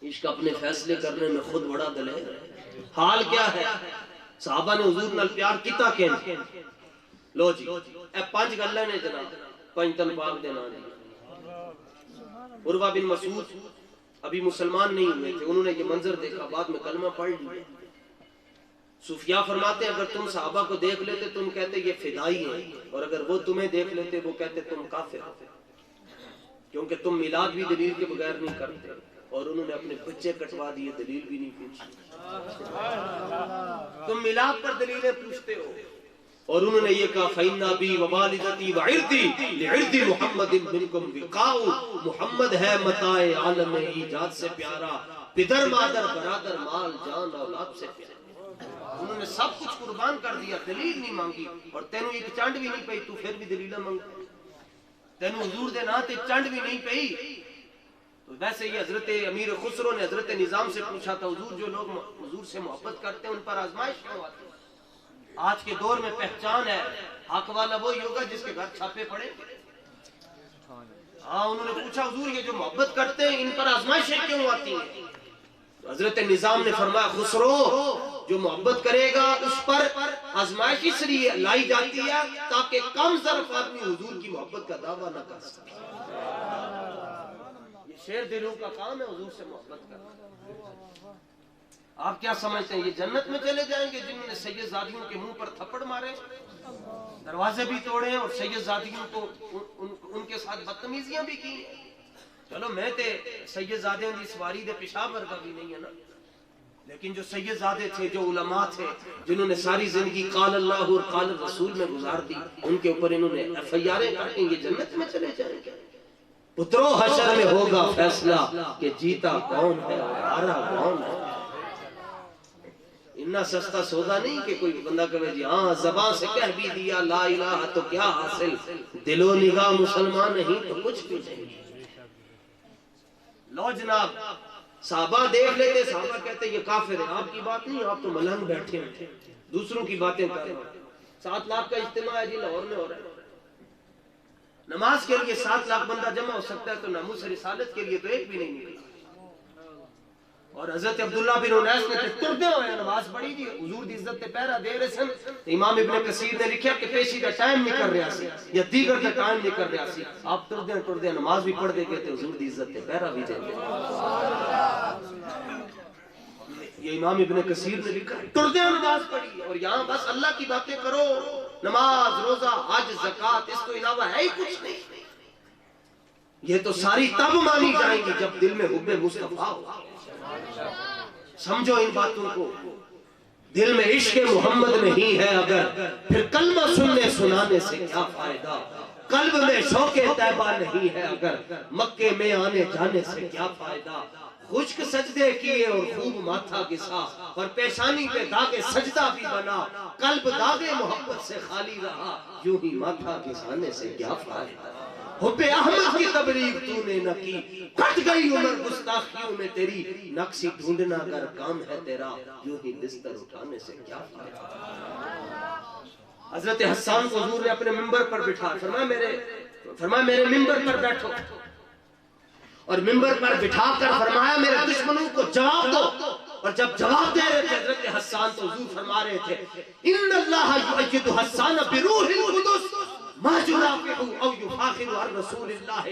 عشق اپنے فیصلے کرنے میں خود بڑا دلیر ہے۔ حال کیا ہے؟ صحابہ نے حضور نال پیار کیتا کہیں لو جی اے 5 گلاں نے جناب 5 تن پاک دے نام عروہ بن مسعود ابھی مسلمان نہیں ہوئے تھے، انہوں نے یہ منظر دیکھا، بعد میں کلمہ پڑھ لیا۔ صوفیاء فرماتے ہیں اگر تم صحابہ کو دیکھ لیتے تم کہتے یہ فدائی ہے، اور اگر وہ تمہیں دیکھ لیتے وہ کہتے تم کافر ہو، کیونکہ تم میلاد بھی دلیل کے بغیر نہیں کرتے، اور انہوں نے اپنے بچے کٹوا دیے دلیل بھی نہیں پوچھی۔ تم میلاد پر دلیلیں پوچھتے ہو، اور انہوں نے یہ کہا فَإِنَّ أَبِي وَوَالِدَتِي وَعِرْضِي لِعِرْضِ مُحَمَّدٍ مِنْكُمْ وِقَاءُ، محمد ہے متاع عالم ایجاد سے پیارا، پدر مادر برادر مال جان اولاد سے پیارا۔ انہوں نے سب کچھ قربان کر دیا، دلیل نہیں مانگی، اور تینوں ایک چانڈ بھی نہیں پئی تو پھر بھی دلیلہ مانگتا، تینوں حضور دے نا تے چانڈ بھی نہیں پئی۔ تو ویسے یہ حضرت امیر خسرو نے حضرت نظام سے پوچھا تھا حضور جو لوگ حضور سے محبت کرتے ہیں ان پر آزمائش کیوں آتی ہے؟ آج کے دور میں پہچان ہے حق والا وہی ہوگا جس کے گھر چھاپے پڑے۔ ہاں انہوں نے پوچھا حضور یہ جو محبت کرتے ہیں ان پر آزمائشیں کیوں آتی ہیں؟ حضرت نظام نے فرمایا خسرو جو محبت کرے گا اس پر آزمائش اس لیے لائی جاتی ہے تاکہ کم ظرف آدمی حضور کی محبت کا دعویٰ نہ کر سکے۔ یہ شیر دلوں کا کام ہے حضور سے محبت کرنا۔ آپ کیا سمجھتے ہیں یہ جنت میں چلے جائیں گے جنہوں نے سید زادیوں کے منہ پر تھپڑ مارے، دروازے بھی توڑے اور سید زادیوں کو ان کے ساتھ بدتمیزیاں بھی کی؟ چلو میں تے سید زادیوں دی سواری دے پیشاب ورگا بھی نہیں ہے نا، لیکن جو سید زادے تھے جو علماء تھے جنہوں نے ساری زندگی قال اللہ اور قال رسول میں گزار دی، ان کے اوپر انہوں نے ایف آئی آریں کاٹیں، یہ جنت میں چلے جائیں گے؟ پترو حشر میں ہوگا فیصلہ کہ جیتا کون ہے اور ہارا کون ہے۔ اتنا سستا سودا نہیں کہ کوئی بندہ کہے جی ہاں زبان سے کہہ بھی دیا لا الہ تو کیا حاصل، دل و نگاہ مسلمان نہیں تو کچھ بھی نہیں۔ لو جناب صحابہ دیکھ لیتے، صحابہ کہتے یہ کافر ہے، آپ کی بات نہیں، آپ تو ملنگ بیٹھے ہیں دوسروں کی باتیں کر رہے ہیں۔ 7 لاکھ کا اجتماع ہے جی لاہور میں ہو رہا ہے، نماز کے لیے 7 لاکھ بندہ جمع ہو سکتا ہے تو ناموس رسالت کے لیے تو ایک بھی نہیں نکلا۔ اور حضرت عبداللہ بن انیس نے تردے ہوئے نماز پڑھی دی، حضور دی عزت تے پہرا دے رہے سن، امام ابن کثیر نے لکھیا کہ پیشی دا ٹائم نہیں کر رہا سی یا دیگر دا ٹائم نہیں کر رہا سی، آپ تردے نماز بھی پڑھ دے گئے تھے حضور دی عزت تے پہرا بھی دے دے۔ یہ امام ابن کثیر نے لکھا تردے نماز پڑھی، اور یہاں بس اللہ کی باتیں کرو، نماز روزہ حج زکوٰۃ اس تو علاوہ ہے ہی کچھ نہیں۔ یہ تو ساری تب مانی جائیں گی جب دل میں حب مصطفیٰ ہو۔ سمجھو ان باتوں کو، دل میں عشق محمد نہیں ہے اگر پھر کلمہ سننے سنانے سے کیا فائدہ، قلب میں شوق طیبہ نہیں ہے اگر مکے میں آنے جانے سے کیا فائدہ۔ خشک سجدے کیے اور خوب ماتھا گسا اور پیشانی پہ داغ سجدہ بھی بنا، قلب داغ محبت سے خالی رہا، یوں ہی ماتھا گسانے سے کیا فائدہ۔ حب احمد کی تبلیغ تو نے نہ کی، کٹ گئی عمر گستاخیوں میں تیری، نقصی ڈھونڈنا اگر کام ہے تیرا، یوں ہی بستر اٹھانے سے کیا فائدہ۔ حضرت حسان کو حضور نے اپنے ممبر پر بٹھا، فرمایا میرے ممبر پر بیٹھو، اور ممبر پر بٹھا کر فرمایا میرے دشمنوں کو جواب دو، اور جب جواب دے رہے تھے حضرت حسان تو حضور فرما رہے تھے ان اللہ یؤید حسان بروح القدس ما یرافع او یفاخر عن رسول اللہ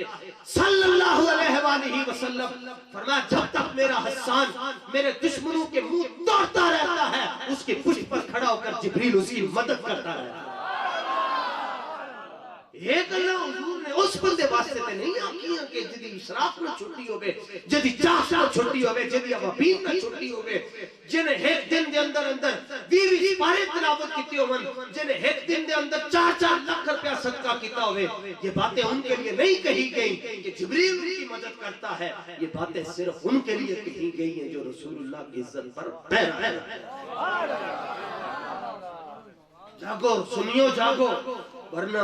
صلی اللہ علیہ وآلہ وسلم۔ فرمایا جب تک میرا حسان میرے دشمنوں کے منہ توڑتا رہتا ہے اس کی پشت پر کھڑا ہو کر جبریل اس کی مدد کرتا رہتا ہے۔ ایک اللہ حضور نے اس بندے واسطے تے نہیں آکیاں کہ جدی اشراف نہ چھٹی ہوئے، جدی چاش نہ چھٹی ہوئے، جدی عوابین نہ چھٹی ہوئے، جنہیں ایک دن دے اندر 20 پارے تلاوت کیتے ہوئے، جنہیں ایک دن دے اندر 4 لاکھ روپیہ صدقہ کیتا ہوئے، یہ باتیں ان کے لیے نہیں کہی گئی کہ جبریل ان کی مدد کرتا ہے، یہ باتیں صرف ان کے لیے کہی گئی ہیں جو رسول اللہ کی عزت پر پیرا ہے۔ جاگو سنیو جاگو، ورنہ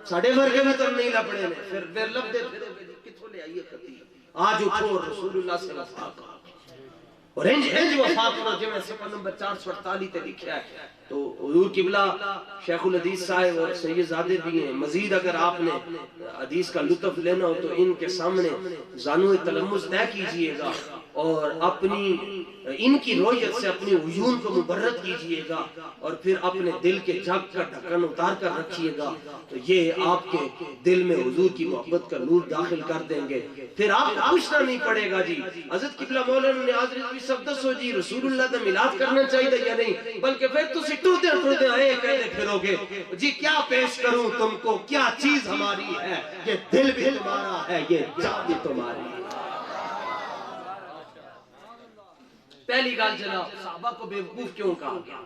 ساڑھے ورگے میں تو نہیں لپڑے نے، پھر لب دے پھر کتھوں لے آئیے کتی، آج اٹھو رسول اللہ سے وفا کا۔ اور انج وفا کرو جو میں صفحہ نمبر 448 تے لکھا ہے. تو حضور قبلہ شیخ الحدیث صاحب اور سید زادے بھی ہیں. مزید اگر آپ نے حدیث کا لطف لینا ہو تو ان کے سامنے زانو تلمذ طے کیجئے گا اور اپنی ان کی رویت سے اپنی عیون کو مبرد کیجئے گا اور پھر اپنے دل کے جھگ کا ڈھکن اتار کر رکھیے گا. تو یہ آپ کے دل میں حضور کی محبت کا نور داخل کر دیں گے. پھر آپ کو پوچھنا نہیں پڑے گا جی حضرت قبلہ مولانا نے حضرت بھی سب دسو جی رسول اللہ دا میلاد کرنا چاہیے یا نہیں, بلکہ پھر تسی ٹردے آئے کہتے پھرو گے جی کیا پیش کروں تم کو, کیا چیز ہماری ہے, یہ دل بھی تمہارا ہے, یہ جان بھی تمہاری ہے. پہلی گال جناب صحابہ کو بیوقوف کیوں کہا گیا؟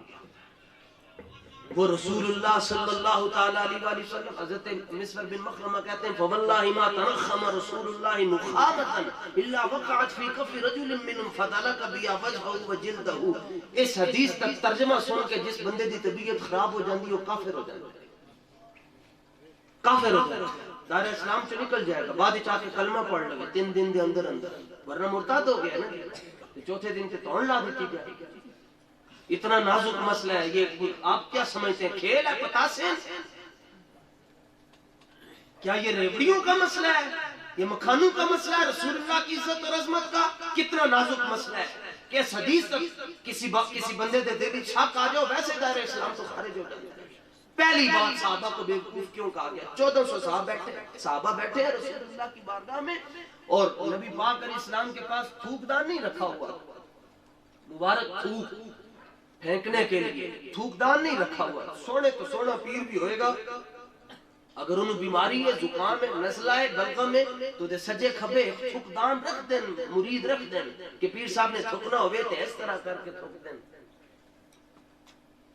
وہ رسول اللہ صلی اللہ تعالیٰ علیہ وآلہ وسلم حضرت مسور بن مخرمہ کہتے ہیں فواللہ ما تنخم رسول اللہ نخامتا الا وقعت فی کف رجل منهم فدلک بیا وجهه وجلده. اس حدیث تک ترجمہ سن کے جس بندے دی طبیعت خراب ہو جاندی وہ کافر ہو جاندی, کافر ہو جاندی, دار اسلام سے نکل جائے گا. بعد چاہ کے کلمہ پڑھ لگے 3 دن دے اندر ورنہ مرتد ہو گیا نا, چوتھے دن تے توڑ لا دیتی جائے. اتنا نازک مسئلہ ہے یہ, آپ کیا سمجھتے ہیں کھیل ہے پتاسے؟ کیا یہ ریوڑیوں کا مسئلہ ہے, یہ مکھانوں کا مسئلہ ہے؟ رسول اللہ کی عزت اور عظمت کا کتنا نازک مسئلہ ہے کہ اس حدیث تک کسی بندے دے دل شک آ جاؤ ویسے دائرہ اسلام تو خارج ہو جائے. پہلی بات صحابہ کو بیوقوف کیوں کہا گیا؟ 1400 صحابہ بیٹھے ہیں رسول اللہ کی بارگاہ میں اور نبی پاک علیہ السلام کے پاس تھوک دان نہیں رکھا ہوا, مبارک تھوک پھینکنے کے لیے تھوک دان نہیں رکھا ہوا. سونے تو سونا پیر بھی ہوئے گا, اگر انہوں بیماری ہے, زکام ہے, نزلہ ہے, بلغم ہے تو دے سجے کھبے تھوک دان رکھ دیں, مرید رکھ دیں کہ پیر صاحب نے تھکنا ہوئے تھے اس طرح کر کے تھک دیں.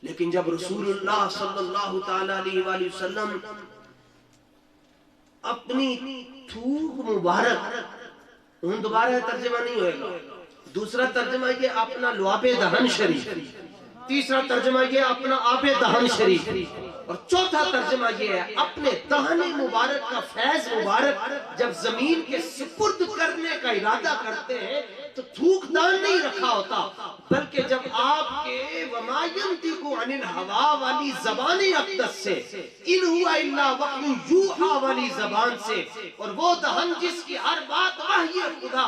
لیکن جب رسول اللہ صلی اللہ تعالیٰ علیہ وآلہ وسلم اپنی تھوک مبارک, ان دوبارہ ترجمہ نہیں ہوئے گا, دوسرا ترجمہ یہ اپنا لعاب دہن شریف, تیسرا ترجمہ یہ اپنا آب دہن شریف, اور چوتھا ترجمہ یہ ہے اپنے دہن مبارک کا فیض مبارک جب زمین کے سپرد کرنے کا ارادہ کرتے ہیں تو تھوک دان نہیں رکھا ہوتا, بلکہ جب آپ کے وَمَا يَنْطِقُ عَنِ الْهَوَىٰ والی زبان اقدس سے اِنْ هُوَ إِلَّا وَحْيٌ يُوحَىٰ والی زبان سے, اور وہ دہن جس کی ہر بات وحی خدا,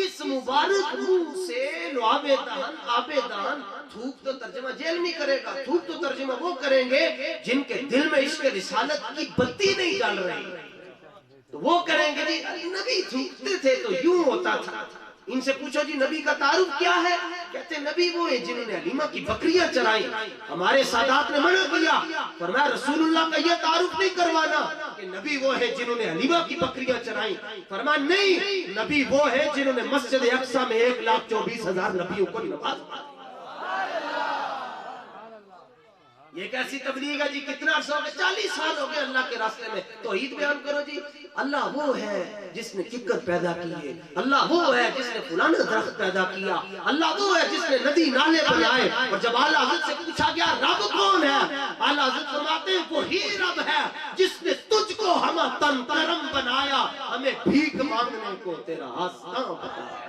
اس مبارک منہ سے لعاب دہن, آب دہن, تھوک تو ترجمہ جیل نہیں کرے گا, تھوک تو ترجمہ وہ کریں گے جن کے دل میں عشق رسالت کی بتی نہیں جل رہی, تو وہ کریں گے جی نبی تھوکتے تھے تو یوں ہوتا تھا. ان سے پوچھو جی نبی کا تعارف کیا ہے, کہتے ہیں نبی وہ ہے جنہوں نے حلیمہ کی بکریاں چرائیں. ہمارے سادات نے منع کیا, فرمایا رسول اللہ کا یہ تعارف نہیں کروانا کہ نبی وہ ہے جنہوں نے حلیمہ کی بکریاں چرائیں. فرمایا نہیں, نبی وہ ہے جنہوں نے مسجد اقصی میں 1,24,000 نبیوں کو نماز پڑھائی. یہ کیسی تبلیغ ہے جی, کتنا عرصہ ہو گئے, 40 سال ہو گئے اللہ کے راستے میں, توحید بیان کرو جی. اللہ وہ ہے جس نے ککر پیدا کی ہے, اللہ وہ ہے جس نے فلانا درخت پیدا کیا, اللہ وہ ہے جس نے ندی نالے بنائے. اور جب اعلیٰ حضرت سے پوچھا گیا رب کون ہے, اعلیٰ حضرت فرماتے ہیں وہی رب ہے جس نے تجھ کو ہم تن کرم بنایا, ہمیں بھیک مانگنے کو تیرا آسان بتایا.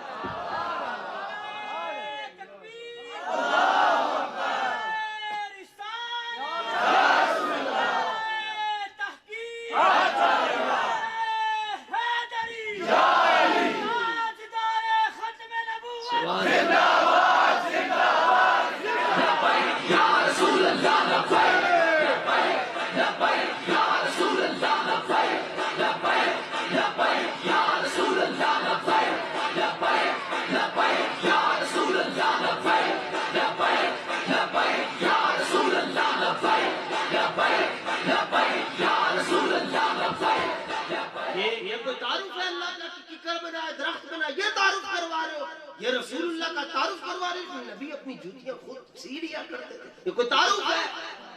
یہ رسول اللہ کا تعارف کروا رہے ہیں, نبی اپنی جوتیاں خود سیڑھیا کرتے تھے, یہ کوئی تعارف ہے؟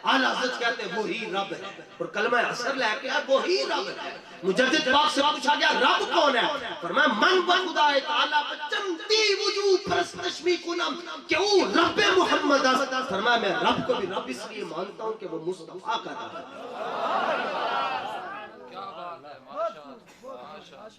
اعلیٰ حضرت کہتے ہیں وہی رب ہے, اور کلمہ اثر لے کے وہی رب ہے. مجدد پاک سے پوچھا گیا رب کون ہے, فرمایا من بخدا تعالیٰ بچنتی وجود پرستش بھی کنم کہ وہ رب محمد ہے. فرمایا میں رب کو بھی رب اس لیے مانتا ہوں کہ وہ مصطفیٰ کا رب ہے.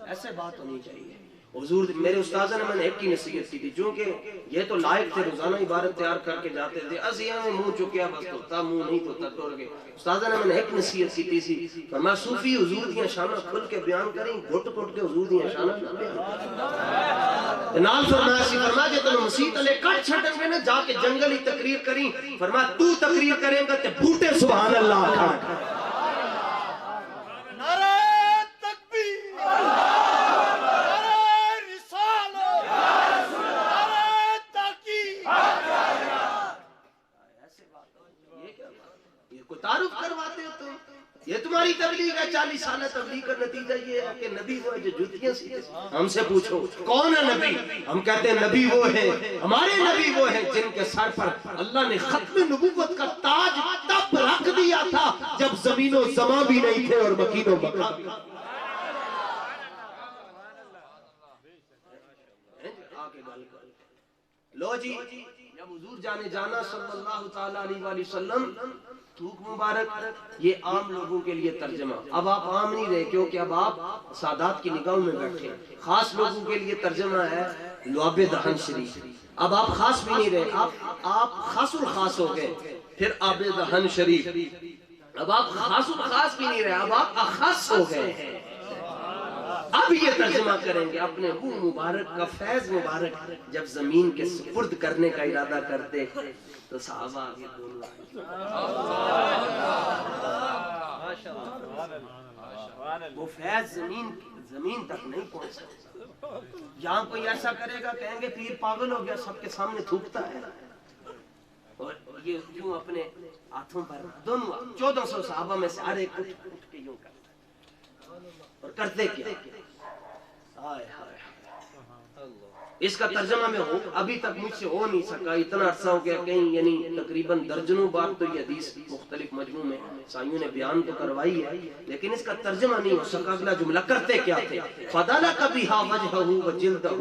ایسے بات ہونی چاہیے. حضور میرے استاذہ نے میں نے ایک کی نصیحت کی تھی، چونکہ یہ تو لائق تھے روزانہ عبارت تیار کر کے جاتے تھے، ازیاں میں منہ چکیا بس تو منہ نہیں تو ٹر گئے۔ استاذہ نے میں نے ایک نصیحت کی تھی سی، فرمایا صوفی حضور دیاں شانہ کھل کے بیان کریں، گھٹ گھٹ کے حضور دیاں شانہ بیان کریں۔ نال فرمایا سی، فرمایا کہ تمہیں مسیح علیہ کٹ چھٹیں گے نا جا کے جنگل ہی تقریر کریں، فرمایا تو تقریر کریں گا تے بوٹے سبحان اللہ کھڑ۔ تعارف کرواتے ہو تم، یہ تمہاری تبلیغ ہے، 40 سالہ تبلیغ کا نتیجہ یہ ہے کہ نبی وہ ہے جو جوتیاں سیدھے۔ ہم سے پوچھو کون ہے نبی؟ ہم کہتے ہیں نبی وہ ہے، ہمارے نبی وہ ہیں جن کے سر پر اللہ نے ختم نبوت کا تاج تب رکھ دیا تھا جب زمین و زمان بھی نہیں تھے اور مکین و مکان بھی۔ لو جی، جب حضور جانے جانا صلی اللہ تعالیٰ علیہ وآلہ وسلم، تھوک مبارک، یہ عام لوگوں کے لیے ترجمہ۔ اب آپ عام نہیں رہے کیونکہ اب آپ سادات کی نگاہوں میں بیٹھے، خاص لوگوں کے لیے ترجمہ ہے لعاب دہن شریف۔ اب آپ خاص بھی نہیں رہے، آپ خاص الخاص ہو گئے، پھر آب دہن شریف۔ اب آپ خاص الخاص بھی نہیں رہے، اب آپ اخص ہو گئے۔ اب یہ ترجمہ کریں گے اپنے منہ مبارک کا فیض مبارک جب زمین کے سپرد کرنے کا ارادہ کرتے تو صحابہ آگے دونوں وہ فیض زمین تک نہیں پہنچ سکتا۔ یہاں کوئی ایسا کرے گا کہیں گے پیر پاگل ہو گیا، سب کے سامنے تھوکتا ہے، اور یہ کیوں اپنے ہاتھوں پر دونوں 1400 صحابہ میں سے ہر ایک اٹھ کے یوں کرتا اور کرتے کیا؟ اس کا ترجمہ میں ہوں ابھی تک مجھ سے ہو نہیں سکا، اتنا عرصہ ہو گیا، کہیں یعنی تقریباً درجنوں بار تو یہ حدیث مختلف مجموع میں سائیوں نے بیان تو کروائی ہے، لیکن اس کا ترجمہ نہیں ہو سکا۔ اگلا جملہ کرتے کیا تھے؟ فَدَلَكَ بِهَا وَجْهَهُ وَجِلْدَهُ۔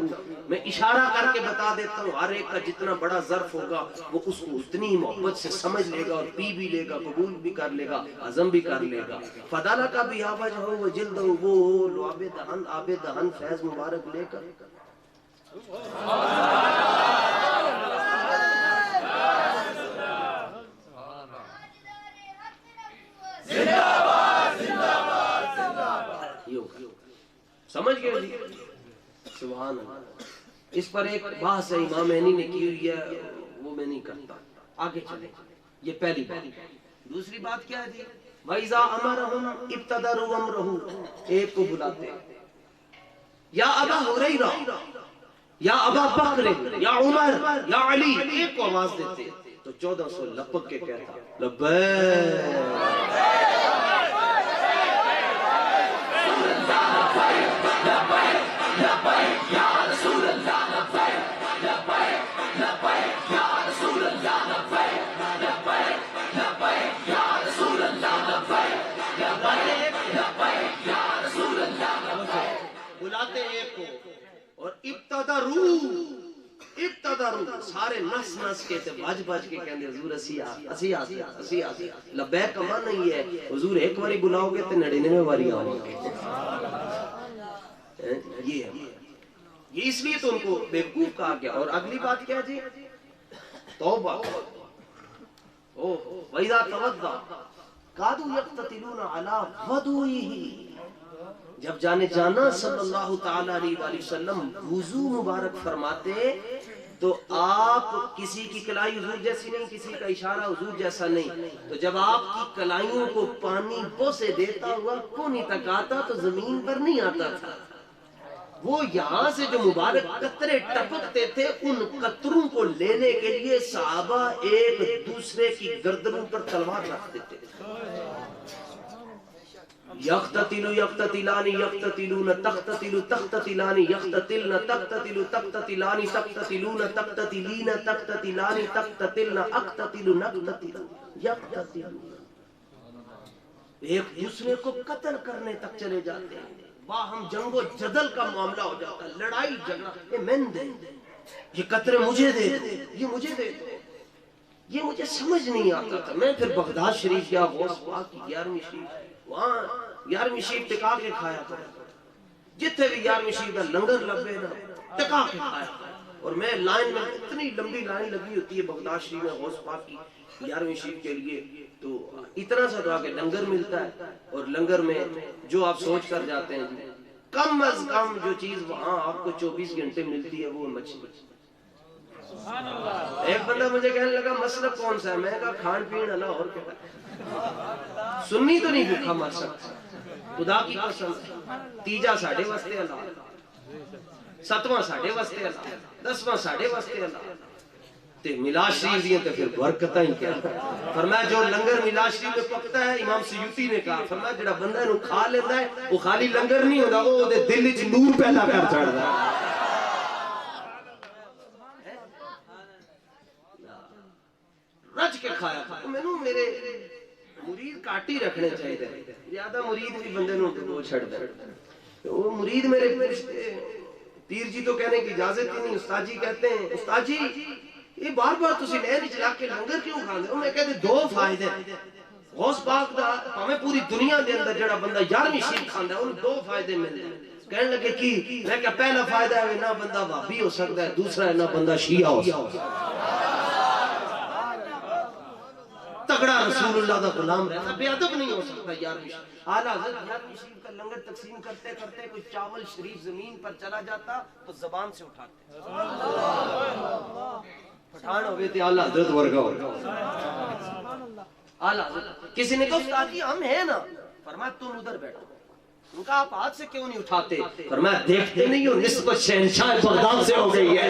میں اشارہ کر کے بتا دیتا ہوں، ہر ایک کا جتنا بڑا ظرف ہوگا وہ اس کو اتنی محبت سے سمجھ لے گا اور پی بھی لے گا، قبول بھی کر لے گا، عزم بھی کر لے گا۔ فَدَلَكَ بِهَا وَجْهَهُ وَجِلْدَهُ، وہ لعاب دہن آب دہن فیض مبارک لے کر سمجھ گئے جی؟ سبحان اللہ۔ اس پر ایک بحث ہے امام عینی نے کی ہوئی ہے، وہ میں نہیں کرتا، آگے چلیں۔ یہ پہلی بات۔ دوسری بات کیا ہے جی؟ وَإِذَا أَمَرَهُمْ ابْتَدَرُوا أَمْرَهُ، ایک کو بلاتے یا ابا ہریرہ یا ابا بکر یا عمر یا علی، ایک کو آواز دیتے تو 1400 لپک کے کہتا لبیک بلاتے ایک کو، اور ابتدارو سارے نس نس کے تے بج بج کے کہندے حضور اسی آسی لبیک کا معنی نہیں ہے حضور ایک باری بلاؤ گے تے 99 باری آؤ گے۔ یہ اس لیے تو ان کو بیوقوف کہا گیا۔ اور اگلی بات کیا جی؟ توبہ۔ وَإِذَا تَوَضَّأَ كَادُوا يَقْتَتِلُونَ عَلَى وَضُوئِهِ، جب جانے جانا صلی اللہ تعالیٰ علیہ وآلہ وسلم وضو مبارک فرماتے تو آپ کسی کی کلائی حضور جیسی نہیں، کسی کا اشارہ حضور جیسا نہیں، تو جب آپ کی کلائیوں کو پانی بوسے دیتا ہوا کونی تک آتا تو زمین پر نہیں آتا تھا، وہ یہاں سے جو مبارک قطرے ٹپکتے تھے ان قطروں کو لینے کے لیے صحابہ ایک دوسرے کی گردنوں پر تلوار رکھتے تھے۔ یقتتلو یقتتلانی یقتتلون تقتتلو تقتتلانی یقتتلن تقتتلو تقتتلانی تقتتلون تقتتلین تقتتلانی تقتتلن اقتتلو نقتتلو یقتتلون، ایک دوسرے کو قتل کرنے تک چلے جاتے ہیں، باہم جنگ و جدل کا معاملہ ہو جاتا ہے، لڑائی جھگڑا، یہ میں دے یہ قطرے مجھے دے یہ مجھے دے دو، یہ مجھے سمجھ نہیں آتا تھا۔ میں پھر بغداد شریف یا غوث پاک کی 11ویں شریف، وہاں 11ویں شریف ٹکا کے کھایا تھا، جتنے بھی 11ویں شریف کا لنگر لگے نا ٹکا کے کھایا. اور میں لائن میں اتنی لمبی لائن لگی ہوتی ہے بغداد شریف میں غوث پاک کی 11ویں شریف کے لیے, تو اتنا سا دعا کہ لنگر ملتا ہے, اور لنگر میں جو آپ سوچ کر جاتے ہیں کم از کم جو چیز وہاں آپ کو 24 گھنٹے ملتی ہے وہ مچھلی. ایک بندہ مجھے کہنے لگا مسلک کون سا ہے, میں نے کہا کھان پین اللہ اور کیا. سنی تو نہیں بھوکا مر سکتا, خدا کی قسم. تیجا ساڑھے واسطے اللہ, 7واں ساڑھے واسطے اللہ, 10واں ساڑھے واسطے اللہ. تے میلاد شریف دیئے تے پھر برکتہ ہی کیا. فرمایا جو لنگر میلاد شریف میں پکتا ہے, امام سیوطی نے کہا فرمایا جڑا بندہ انہوں کھا لیتا ہے وہ خالی لنگر نہیں ہوتا, وہ دے دل وچ نور پیدا کر چھڑدا ہے. رج کے کھایا تھا. میں نو میرے مرید کاٹی رکھنے چاہیے تھے, زیادہ مرید بھی بندے نو وہ چھڑ دے. وہ مرید میرے پیر جی تو کہنے کی اجازت ہی نہیں, استاد جی کہتے ہیں استاد جی یہ بار بار تسی لے نہیں چلا کے لنگر کیوں کھاندے ہو. میں کہتے دو فائدے غوث پاک دا ہمیں پوری دنیا دے اندر جڑا بندہ 11ویں شریف کھاندا ہے انہوں دو فائدے ملتے ہیں. کہنے لگے کی, میں کہا پہلا فائدہ ہے نہ بندہ وہابی ہو سکتا ہے, دوسرا ہے نہ بندہ شیعہ ہو سکتا ہے. تگڑا رسول اللہ دا غلام رہتا, بے ادب نہیں ہو سکتا. 11ویں شریف اعلیٰ حضرت 11ویں شریف کا لنگر تقسیم کرتے کرتے کوئی چاول شریف زمین پر چلا جاتا تو زبان سے اٹھاتے. پٹھان ہوئے تھے اعلیٰ حضرت ورگا ہوگا. اعلیٰ حضرت کسی نے کہا استاد جی ہم ہیں نا, فرمایا تم ادھر بیٹھو. ان کا آپ ہاتھ سے کیوں نہیں اٹھاتے, فرمایا دیکھتے نہیں ہو نسبت شہنشاہ بغداد سے ہو گئی ہے.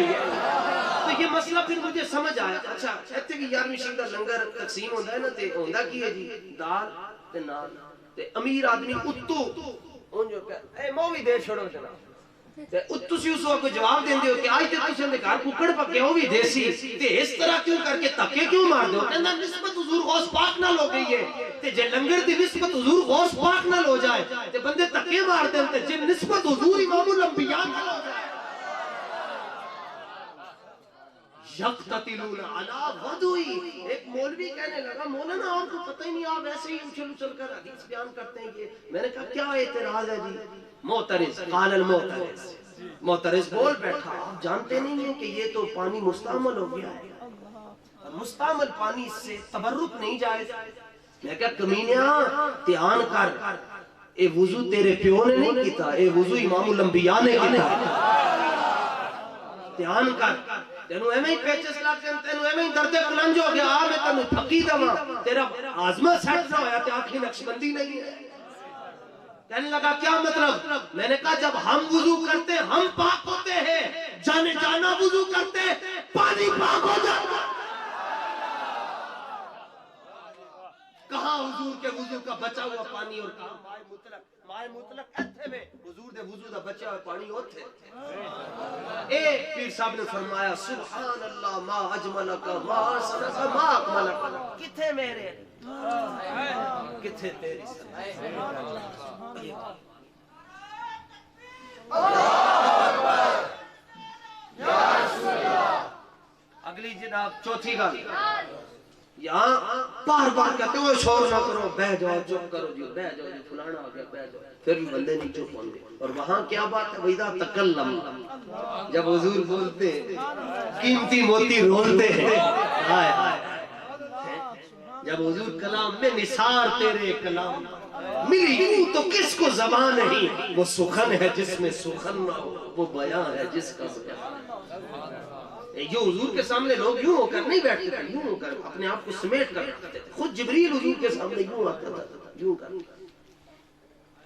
تو یہ مسئلہ پھر مجھے سمجھ آیا. اچھا کہتے کہ 11ویں شریف کا لنگر تقسیم ہوتا ہے نا, تے ہوندہ کی ہے جی دال تے نان تے امیر آدمی اتو ان جو کہا اے مووی دے چھوڑو جناب تے اتو سی اس وقت جواب دیں دے ہو کہ آج تے تُسے نے کہا ککڑ پکے ہو بھی دیسی تے اس طرح کیوں کر کے تکے کیوں مار دے ہو. کہنا نسبت حضور غوث پاک نہ لو گئی ہے, تے جے لنگر دی نسبت حضور غوث پاک نہ لو جائے تے بندے تکے مار دیں, تے جے نسبت حضور امام الانبیاء نہ لو جائے یقتتلون علی ودوئی. ایک مولوی کہنے لگا مولانا آپ کو پتہ ہی نہیں, آپ ایسے ہی اچھل اچھل کر حدیث بیان کرتے ہیں. یہ میں نے کہا کیا اعتراض ہے جی. معترض قال المعترض, معترض بول بیٹھا آپ جانتے نہیں ہیں کہ یہ تو پانی مستعمل ہو گیا ہے, مستعمل پانی سے تبرک نہیں جائز. میں کہا کمینیاں دھیان کر, اے وضو تیرے پیو نے نہیں کیتا, اے وضو امام الانبیاء نے کیتا. دھیان کر, تینو ایمیں ہی پیچس لاکتے ہیں, تینو ایمیں ہی درد قلنج ہو گیا, میں تینو پھکی دوا, تیرا آزمہ سیٹ نہ ہویا تے آنکھیں نقشبندی نہیں ہے. کہنے لگا کیا مطلب, میں نے کہا جب ہم وضو کرتے ہم پاک ہوتے ہیں, جانے جانا وضو کرتے پانی پاک ہو جاتا. کہاں حضور کے وضو کا بچا ہوا پانی اور کہاں مائے مطلق. مائے مطلق ایتھے میں حضور دے وضو دا بچا ہوا پانی ہوتے. اے پیر صاحب نے فرمایا سبحان اللہ ما اجملک ما احسنک ما اکملک. کتھے میرے کتھے تیری اگلی جناب چوتھی گل, یہاں بار بار کہتے ہو شور نہ کرو, بہ جاؤ چپ کرو جی, بہ جاؤ جی, فلانا آ گیا بہ جاؤ, پھر بھی بندے نہیں چپ ہوں گے. اور وہاں کیا بات ہے, وَإِذَا تَكَلَّمَ, جب حضور بولتے قیمتی موتی رولتے ہیں, جب حضور کلام میں نثار تیرے کلام ملی یوں تو کس کو زبان نہیں, وہ سخن ہے جس میں سخن نہ ہو, وہ بیان ہے جس کا بیان. یہ حضور کے سامنے لوگ یوں ہو کر نہیں بیٹھتے تھے, یوں ہو کر اپنے آپ کو سمیٹ کر رکھتے تھے. خود جبریل حضور کے سامنے یوں آتا تھا, یوں کر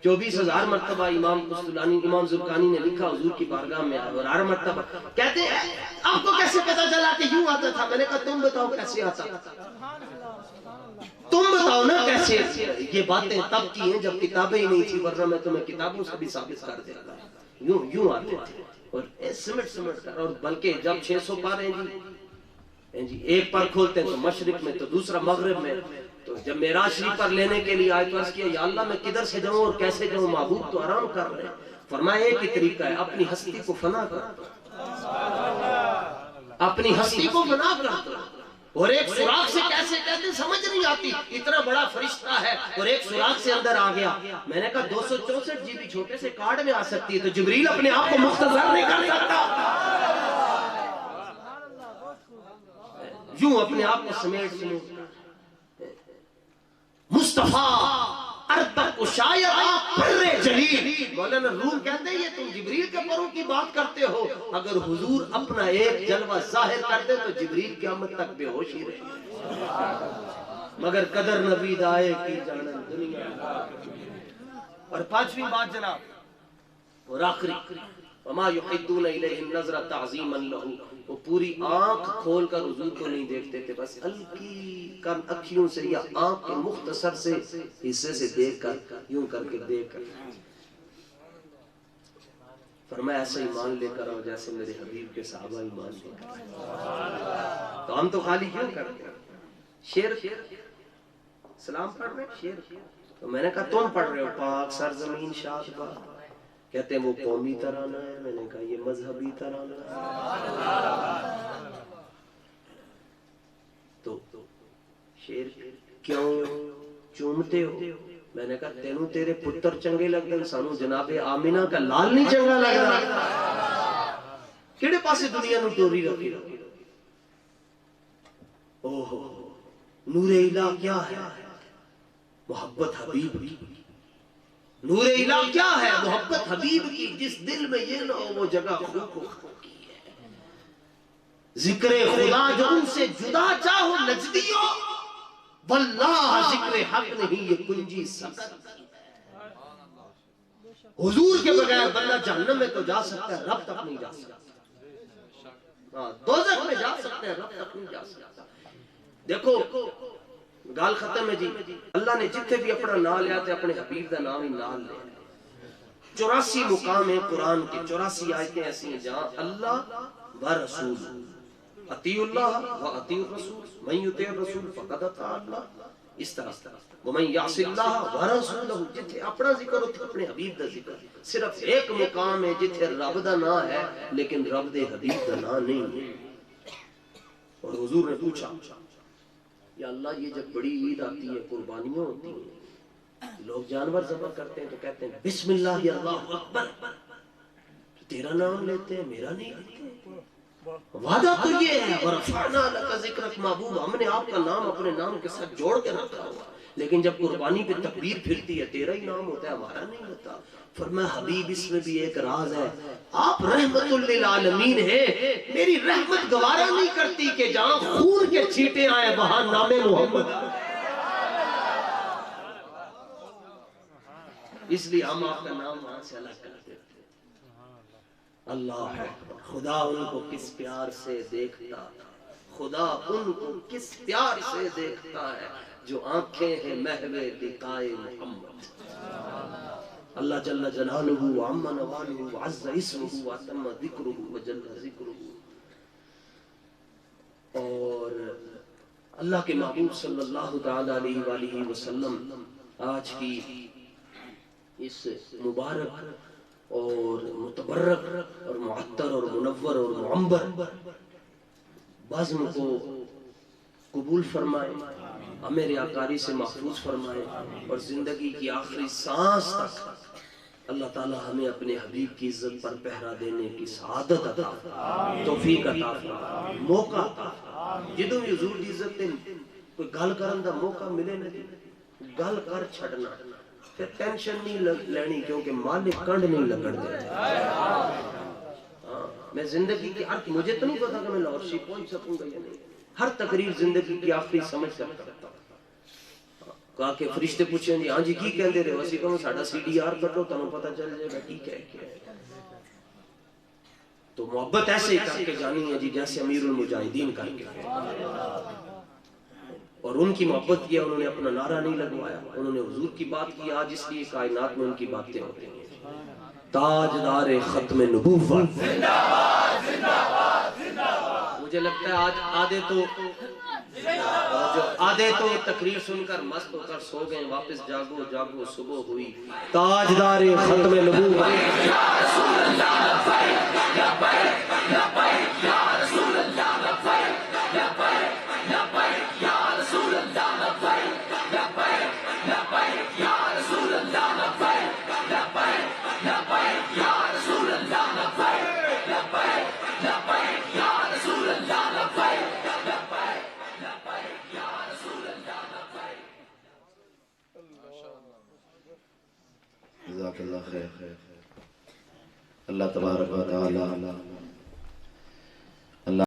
24,000 مرتبہ امام قسطلانی امام زرقانی نے لکھا حضور کی بارگاہ میں آئے, اور ہر مرتبہ کہتے ہیں آپ کو کیسے پتا چلا کہ یوں آتا تھا. میں نے کہا تم بتاؤ کیسے آتا, تم بتاؤ نا کیسے. یہ باتیں تب کی ہیں جب کتابیں ہی نہیں تھی, ورنہ میں تمہیں کتابوں سے بھی ثابت کر دیتا. یوں آتے تھے اور سمٹ کر, اور بلکہ جب 600 پار ہیں جی, ایک پر کھولتے ہیں تو مشرق میں تو دوسرا مغرب میں. تو جب معراج شریف پر لینے کے لیے آئے تو عرض کیا یا اللہ میں کدھر سے جاؤں اور کیسے جاؤں, معبود تو آرام کر رہے ہیں. فرمایا ایک ہی طریقہ ہے, اپنی ہستی کو فنا کر, اپنی ہستی کو فنا کر. اور ایک سوراخ سے کیسے کہتے سمجھ نہیں آتی، اتنا بڑا فرشتہ ہے اور ایک سوراخ سے اندر آ گیا۔ میں نے کہا 264 جی بی چھوٹے سے کارڈ میں آ سکتی ہے، تو جبریل اپنے آپ کو مختصر نہیں کر سکتا؟ یوں اپنے آپ کو سمیٹ مصطفیٰ ارتب کو شاید پر جلیل۔ مولانا روم کہتے ہیں یہ تم جبریل کے پروں کی بات کرتے ہو، اگر حضور اپنا ایک جلوہ ظاہر کرتے تو جبریل قیامت تک بے ہوش ہی رہے، مگر قدر نبی دائے کی جانن دنیا۔ اور پانچویں بات جناب اور آخری، وما یحدون الیہ النظر تعظیما لہ، وہ پوری آنکھ کھول کر حضور کو نہیں دیکھتے تھے، بس ہلکی کن اکھیوں سے یا آنکھ کے مختصر سے حصے سے دیکھ کر، یوں کر کے دیکھ کر فرمایا ایسا ایمان لے کر آؤ جیسے میرے حبیب کے صحابہ ایمان لے کر آئے۔ تو ہم تو خالی کیوں کرتے ہیں؟ شیر سلام پڑھ رہے شیر، تو میں نے کہا تم پڑھ رہے ہو پاک سرزمین شاد باد، کہتے ہیں وہ قومی ترانہ ہے، میں نے کہا یہ مذہبی ترانہ ہے۔ تو شیر کیوں چومتے ہو؟ میں نے کہا تینوں تیرے پتر چنگے لگ دیں، سانو جناب آمینہ کا لال نہیں چنگا لگ رہا، کیڑے پاسے دنیا نو ٹوری رکھی رکھی۔ اوہو نور الہ کیا ہے؟ محبت حبیب کی۔ نور الہ کیا ہے؟ محبت حبیب کی۔ جس دل میں یہ نہ ہو وہ جگہ خوب کی ہے۔ ذکر خدا جو ان سے جدا چاہو نجدیو، واللہ ذکر حق نہیں یہ کنجی سکت۔ حضور کے بغیر بندہ جہنم میں تو جا سکتا ہے، رب تک نہیں جا سکتا، دوزخ میں جا سکتا ہے، رب تک نہیں جا سکتا۔ دیکھو گال ختم ہے جی، اللہ نے جتنے بھی اپنا نام لیا تھے اپنے حبیب دا نام ہی نام لیا۔ 84 مقام ہیں قرآن کے، 84 آیتیں ایسی ہیں جہاں اللہ و رسول، اطیع اللہ و اطیع الرسول، من یطیع الرسول فقد اطاع اللہ، اس طرح ومن یعص اللہ و رسولہ، جتھے اپنا ذکر ہوتا اپنے حبیب دا ذکر۔ صرف ایک مقام ہے جتھے رب دا نام ہے لیکن رب دے حبیب دا نام نہیں ہے۔ اور حضور نے پوچھا یا اللہ یہ جب بڑی عید آتی ہے، قربانیاں ہوتی ہیں، لوگ جانور ذبح کرتے ہیں تو کہتے ہیں بسم اللہ اللہ اکبر، تیرا نام لیتے ہیں میرا نہیں لیتے۔ وعدہ تو یہ ہے ورفعنا لک ذکرک، محبوب ہم نے آپ کا نام اپنے نام کے ساتھ جوڑ کے رکھا ہوا، لیکن جب قربانی پہ تکبیر پھرتی ہے تیرا ہی نام ہوتا ہے ہمارا نہیں ہوتا۔ فرمایا حبیب اس میں بھی ایک راز ہے، آپ رحمت للعالمین ہیں، میری رحمت گوارا نہیں کرتی کہ جہاں خون کے چھینٹے آئے وہاں نام محمد، اس لیے ہم آپ کا نام وہاں سے الگ کر دیتے ہیں۔ اللہ اکبر، خدا ان کو کس پیار سے دیکھتا، خدا ان کو کس پیار سے دیکھتا ہے جو آنکھیں ہیں محو لقائے محمد۔ اللہ جل جلالہ وعم نوالہ وعز اسمہ واتم ذکرہ وجل ذکرہ۔ اور اللہ کے محبوب صلی اللہ تعالی علیہ وآلہ وسلم آج کی اس مبارک اور متبرک اور معطر اور منور اور معمبر بزم کو قبول فرمائے، ہمیں ریاکاری سے محفوظ فرمائے، اور زندگی کی آخری سانس تک اللہ تعالی ہمیں اپنے حبیب کی عزت پر پہرا دینے کی سعادت عطا فرمائے، توفیق عطا فرمائے، موقع عطا فرمائے۔ جدوں بھی حضور دی عزت کوئی گل کرن دا موقع ملے نہیں، گل کر چھڑنا، پھر ٹینشن نہیں لینی کیونکہ مالک کنڈ نہیں لگڑ دے۔ میں زندگی کی مجھے تو نہیں پتا کہ میں لاہور شریف پہنچ سکوں گا یا نہیں، ہر تقریر زندگی کی آخری سمجھ کر کرتا ہوں۔ کہا کہ فرشتے پوچھیں جی ہاں جی کی کہندے رہے، اسی کہوں ساڈا سی ڈی آر کر لو تانوں پتہ چل جائے گا کی کہہ۔ تو محبت ایسے ہی کر کے جانی ہے جی جیسے امیر المجاہدین کر کے، اور ان کی محبت کیا، انہوں نے اپنا نعرہ نہیں لگوایا، انہوں نے حضور کی بات کی۔ آج اس لیے کائنات میں ان کی باتیں ہوتی ہیں۔ تاجدار ختم نبوت، مجھے لگتا ہے آج آدھے تو تقریر سن کر مست ہو کر سو گئے، واپس جاگو جاگو صبح ہوئی۔ تاجدار ختم نبوت، یا خیر. اللہ تبارک و تعالی